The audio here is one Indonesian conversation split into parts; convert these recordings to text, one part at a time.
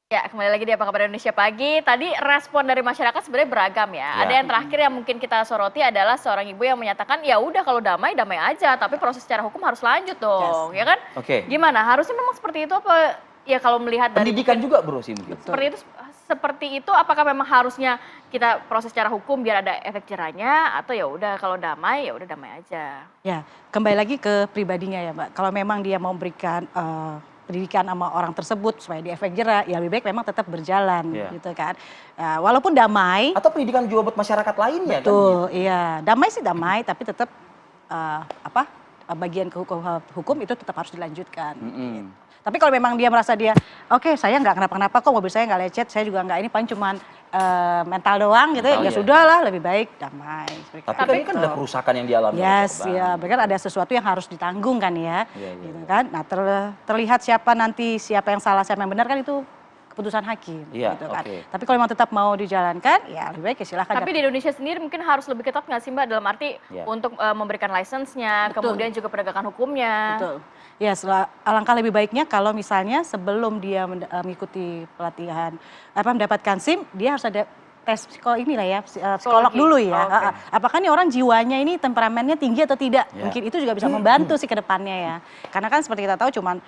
Ya, kembali lagi di Apa Kabar Indonesia Pagi. Tadi respon dari masyarakat sebenarnya beragam ya. Ada yang terakhir yang mungkin kita soroti adalah seorang ibu yang menyatakan, ya udah kalau damai, damai aja. Tapi proses secara hukum harus lanjut dong, ya kan? Gimana? Harusnya memang seperti itu apa? Ya kalau melihat dari pendidikan juga bro sih mungkin. Seperti itu, apakah memang harusnya kita proses secara hukum biar ada efek jerahnya, atau ya udah kalau damai ya udah damai aja. Ya, kembali lagi ke pribadinya ya Mbak. Kalau memang dia mau memberikan pendidikan sama orang tersebut supaya dia efek jerah, ya lebih baik memang tetap berjalan gitu kan. Walaupun damai. Atau pendidikan juga buat masyarakat lainnya. Betul, kan? Iya. Damai sih damai, tapi tetap bagian hukum itu tetap harus dilanjutkan. Gitu. Tapi kalau memang dia merasa dia, oke, saya nggak kenapa-kenapa kok, mobil saya nggak lecet, saya juga nggak ini, paling cuman mental doang gitu, ya sudahlah, lebih baik damai. Tapi kan ada kerusakan yang dialami. Yes, ya, berarti ada sesuatu yang harus ditanggung kan ya, gitu kan. Nah terlihat siapa yang salah, siapa yang benar kan itu keputusan hakim, gitu kan. Tapi kalau memang tetap mau dijalankan, ya lebih baik ya silahkan. Tapi di Indonesia sendiri mungkin harus lebih ketat nggak sih Mbak, dalam arti untuk memberikan lisensinya, kemudian juga penegakan hukumnya. Betul. Ya, alangkah lebih baiknya kalau misalnya sebelum dia mengikuti pelatihan, mendapatkan SIM, dia harus ada tes psikolog dulu ya. Apakah nih orang jiwanya ini temperamennya tinggi atau tidak? Mungkin itu juga bisa membantu sih ke depannya ya. Karena kan seperti kita tahu cuman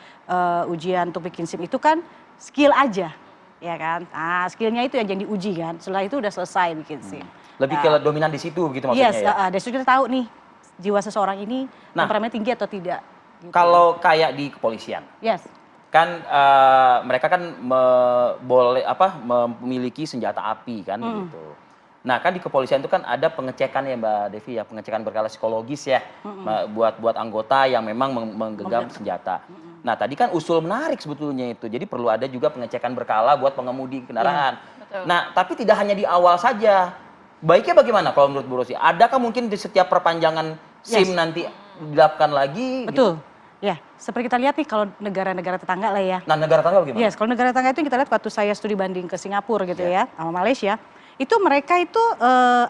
ujian untuk bikin SIM itu kan skill aja, ya kan? Nah, skillnya itu yang jadi diuji kan. Setelah itu udah selesai bikin SIM. Lebih ke dominan di situ gitu maksudnya ya? Dari situ kita tahu nih jiwa seseorang ini temperamennya tinggi atau tidak. Gitu. Kalau kayak di kepolisian, kan mereka kan memiliki senjata api kan gitu. Nah kan di kepolisian itu kan ada pengecekan ya Mbak Devi ya, pengecekan berkala psikologis ya, buat anggota yang memang menggenggam senjata. Nah tadi kan usul menarik sebetulnya itu, jadi perlu ada juga pengecekan berkala buat pengemudi kendaraan. Nah tapi tidak hanya di awal saja, baiknya bagaimana kalau menurut Bu Rosi? Adakah mungkin di setiap perpanjangan SIM nanti dilakukan lagi? Betul. Gitu? Ya, seperti kita lihat nih kalau negara-negara tetangga lah ya. Nah, negara tetangga bagaimana? Yes, kalau negara tetangga itu kita lihat waktu saya studi banding ke Singapura gitu ya, sama Malaysia, itu mereka itu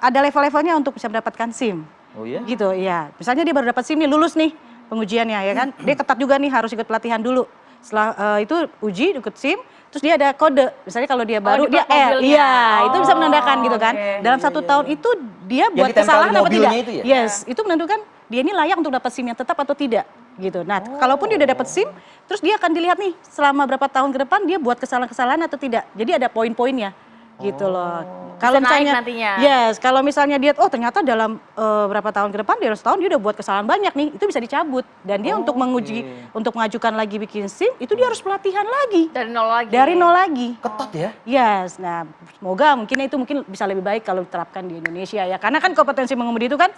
ada level-levelnya untuk bisa mendapatkan SIM. Oh iya? Gitu, iya. Misalnya dia baru dapat SIM nih, lulus nih pengujiannya ya kan. Dia ketat juga nih harus ikut pelatihan dulu. Setelah itu uji, ikut SIM, terus dia ada kode. Misalnya kalau dia baru, dia L. Iya, itu bisa menandakan gitu kan. Dalam 1 tahun itu dia buat kesalahan apa tidak. Itu ya? Yes, itu menentukan dia ini layak untuk dapat SIM yang tetap atau tidak. Gitu. Nah, kalaupun dia udah dapat SIM, terus dia akan dilihat nih selama berapa tahun ke depan dia buat kesalahan-kesalahan atau tidak. Jadi ada poin-poinnya, gitu loh. Kalau misalnya, kalau misalnya dia, ternyata dalam berapa tahun ke depan, dia setahun dia udah buat kesalahan banyak nih, itu bisa dicabut. Dan dia untuk untuk mengajukan lagi bikin SIM, itu dia harus pelatihan lagi. Dari nol lagi. Dari nol lagi. Ketat ya? Yes, nah semoga mungkin bisa lebih baik kalau diterapkan di Indonesia ya. Karena kan kompetensi mengemudi itu kan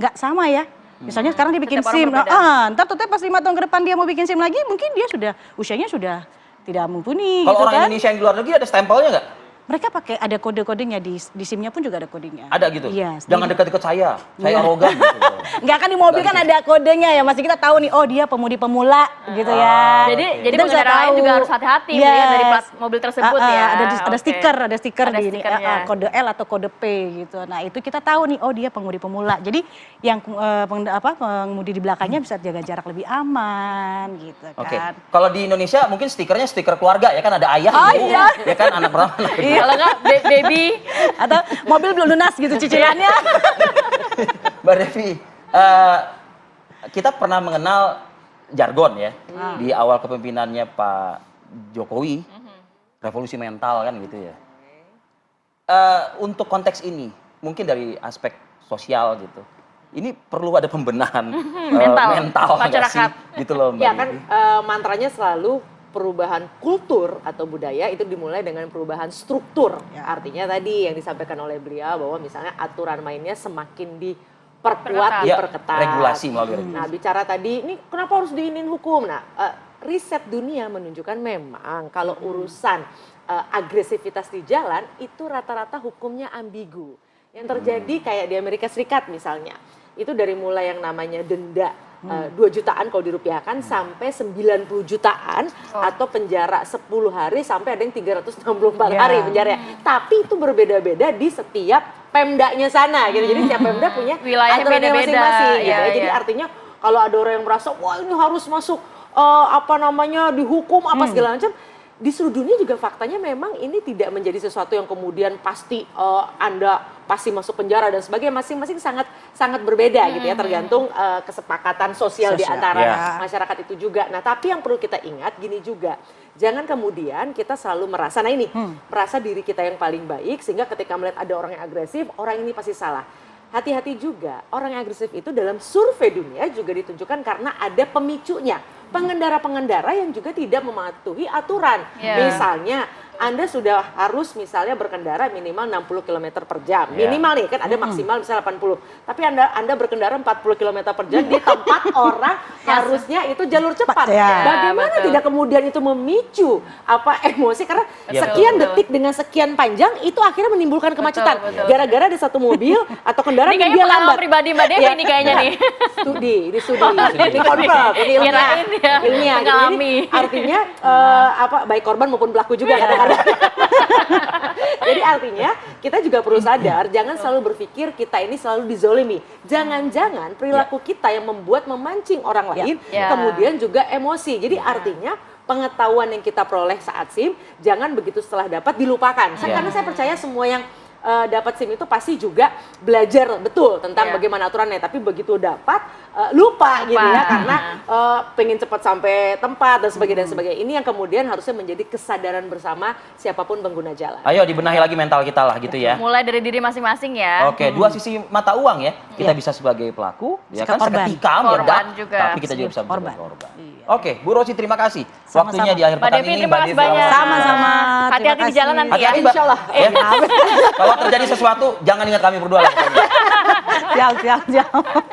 nggak sama ya. Misalnya sekarang dia bikin SIM, ntar pas 5 tahun ke depan dia mau bikin SIM lagi, mungkin dia usianya sudah tidak mumpuni. Kalau gitu orang Indonesia yang di luar negeri ada stempelnya nggak? Mereka pakai ada kode-kodenya di SIM-nya pun juga ada kodenya. Ada gitu? Yes. Jangan dekat-dekat saya arogan gitu. Enggak kan di mobil kan ada kodenya ya, masih kita tahu nih, dia pemudi pemula gitu ya. Jadi pengendara lain juga harus hati-hati melihat dari plat mobil tersebut ya. Ada stiker di ini, kode L atau kode P gitu. Nah itu kita tahu nih, dia pemudi pemula. Jadi yang pengemudi di belakangnya bisa jaga jarak lebih aman gitu kan. Kalau di Indonesia mungkin stikernya stiker keluarga ya kan, ada ayah, ibu, ya kan anak pertama. Kalau nggak baby atau mobil belum lunas gitu cicilannya. Mbak Devi, kita pernah mengenal jargon ya di awal kepemimpinannya Pak Jokowi, revolusi mental kan gitu ya. Untuk konteks ini, mungkin dari aspek sosial gitu, ini perlu ada pembenahan mental masyarakat gitu loh Mbak. Ya kan mantranya selalu perubahan kultur atau budaya itu dimulai dengan perubahan struktur. Artinya tadi yang disampaikan oleh beliau bahwa misalnya aturan mainnya semakin diperkuat, diperketat. Regulasi melalui regulasi. Nah, bicara tadi, ini kenapa harus diinin hukum? Nah, riset dunia menunjukkan memang kalau urusan agresivitas di jalan itu rata-rata hukumnya ambigu. Yang terjadi kayak di Amerika Serikat misalnya, itu dari mulai yang namanya denda 2 jutaan kalau dirupiahkan sampai 90 jutaan atau penjara 10 hari sampai ada yang 364 hari penjara. Tapi itu berbeda-beda di setiap pemdanya sana gitu. Jadi setiap pemda punya aturannya masing-masing gitu. Jadi artinya kalau ada orang yang merasa wah ini harus masuk dihukum apa segala macam, di seluruh dunia juga faktanya memang ini tidak menjadi sesuatu yang kemudian pasti Anda pasti masuk penjara dan sebagainya, masing-masing sangat berbeda gitu ya, tergantung kesepakatan sosial di antara masyarakat itu juga. Nah, tapi yang perlu kita ingat gini juga, jangan kemudian kita selalu merasa, nah ini, merasa diri kita yang paling baik, sehingga ketika melihat ada orang yang agresif, orang ini pasti salah. Hati-hati juga, orang yang agresif itu dalam survei dunia juga ditunjukkan karena ada pemicunya. Pengendara-pengendara yang juga tidak mematuhi aturan. Misalnya, Anda sudah harus misalnya berkendara minimal 60 km per jam. Minimal nih, kan ada maksimal misalnya 80. Tapi Anda berkendara 40 km per jam di tempat orang harusnya itu jalur cepat. Bagaimana tidak kemudian itu memicu emosi, karena sekian detik dengan sekian panjang itu akhirnya menimbulkan kemacetan. Gara-gara ada satu mobil atau kendaraan yang dia lambat. Pribadi Mbak Devi ini kayaknya nih. Ini confirm, ini ilmiah. Jadi artinya baik korban maupun pelaku juga kadang-kadang. Jadi artinya kita juga perlu sadar, jangan selalu berpikir kita ini selalu dizolimi. Jangan-jangan perilaku kita yang memancing orang lain, kemudian juga emosi. Jadi artinya pengetahuan yang kita peroleh saat SIM, jangan begitu setelah dapat dilupakan. Karena saya percaya semua yang dapat SIM itu pasti juga belajar betul tentang bagaimana aturannya, tapi begitu dapat lupa gitu ya, karena pengen cepat sampai tempat dan sebagainya. Ini yang kemudian harusnya menjadi kesadaran bersama siapapun pengguna jalan. Ayo dibenahi lagi mental kita lah gitu ya. Mulai dari diri masing-masing ya. Oke, dua sisi mata uang ya. Kita bisa sebagai pelaku, ya kan, seketika meledak, tapi kita juga bisa menjadi korban. Oke, Bu Rosi, terima kasih. Waktunya di akhir pekan ini. Mbak Devi, banyak. Sama-sama. Hati-hati di jalan nanti ya. Hati-hati, Mbak. Kalau terjadi sesuatu, jangan ingat kami berdua lah. Siap.